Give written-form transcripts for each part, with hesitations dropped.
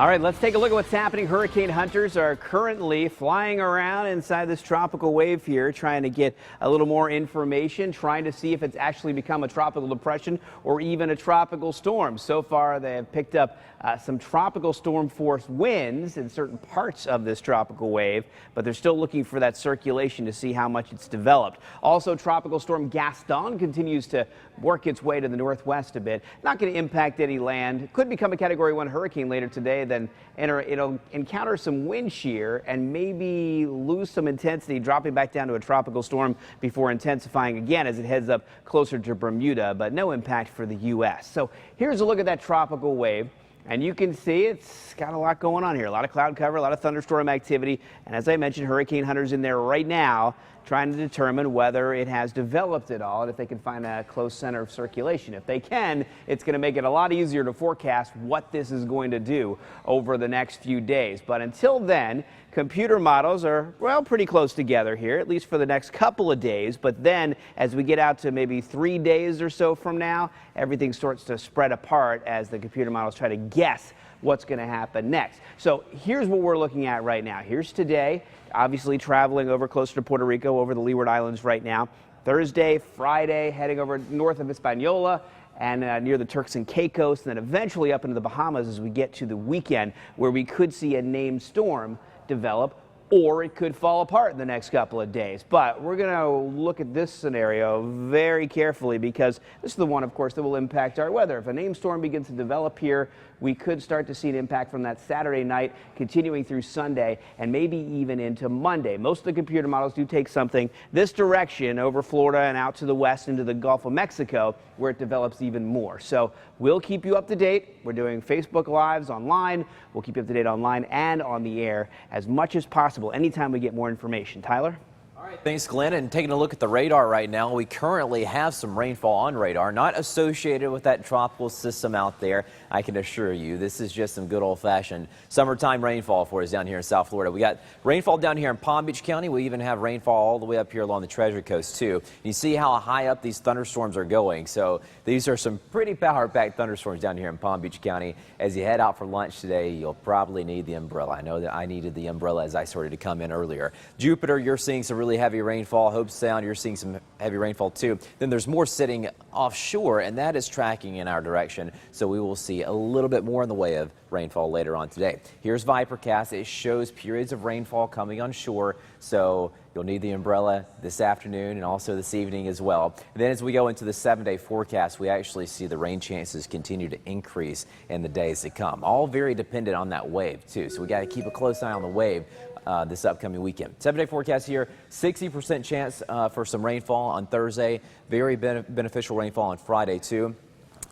All right, let's take a look at what's happening. Hurricane hunters are currently flying around inside this tropical wave here, trying to get a little more information, trying to see if it's actually become a tropical depression or even a tropical storm. So far, they have picked up some tropical storm force winds in certain parts of this tropical wave, but they're still looking for that circulation to see how much it's developed. Also, tropical storm Gaston continues to work its way to the northwest a bit. Not going to impact any land. Could become a Category 1 hurricane later today. Then it'll encounter some wind shear and maybe lose some intensity, dropping back down to a tropical storm before intensifying again as it heads up closer to Bermuda, but no impact for the U.S. So here's a look at that tropical wave. And you can see it's got a lot going on here. A lot of cloud cover, a lot of thunderstorm activity. And as I mentioned, hurricane hunters in there right now trying to determine whether it has developed at all and if they can find a close center of circulation. If they can, it's going to make it a lot easier to forecast what this is going to do over the next few days. But until then, computer models are, well, pretty close together here, at least for the next couple of days. But then as we get out to maybe 3 days or so from now, everything starts to spread apart as the computer models try to guess what's going to happen next. So here's what we're looking at right now. Here's today, obviously traveling over closer to Puerto Rico, over the Leeward Islands right now. Thursday, Friday, heading over north of Hispaniola and near the Turks and Caicos, and then eventually up into the Bahamas as we get to the weekend, where we could see a named storm develop, or it could fall apart in the next couple of days. But we're going to look at this scenario very carefully because this is the one, of course, that will impact our weather. If a named storm begins to develop here, we could start to see an impact from that Saturday night continuing through Sunday and maybe even into Monday. Most of the computer models do take something this direction over Florida and out to the west into the Gulf of Mexico, where it develops even more. So we'll keep you up to date. We're doing Facebook Lives online. We'll keep you up to date online and on the air as much as possible anytime we get more information. Tyler? All right, thanks, Glenn. And taking a look at the radar right now, we currently have some rainfall on radar, not associated with that tropical system out there. I can assure you, this is just some good old-fashioned summertime rainfall for us down here in South Florida. We got rainfall down here in Palm Beach County. We even have rainfall all the way up here along the Treasure Coast, too. You see how high up these thunderstorms are going. So these are some pretty power-packed thunderstorms down here in Palm Beach County. As you head out for lunch today, you'll probably need the umbrella. I know that I needed the umbrella as I started to come in earlier. Jupiter, you're seeing some really heavy rainfall. Hope Sound, you're seeing some heavy rainfall too. Then there's more sitting offshore, and that is tracking in our direction. So we will see a little bit more in the way of rainfall later on today. Here's Vipercast. It shows periods of rainfall coming on shore. So you'll need the umbrella this afternoon and also this evening as well. And then as we go into the 7-day forecast, we actually see the rain chances continue to increase in the days to come. All very dependent on that wave too. So we got to keep a close eye on the wave this upcoming weekend. 7-day forecast here, 60% chance for some rainfall on Thursday, very beneficial rainfall on Friday too,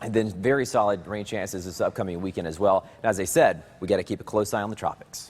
and then very solid rain chances this upcoming weekend as well. And as I said, we got to keep a close eye on the tropics.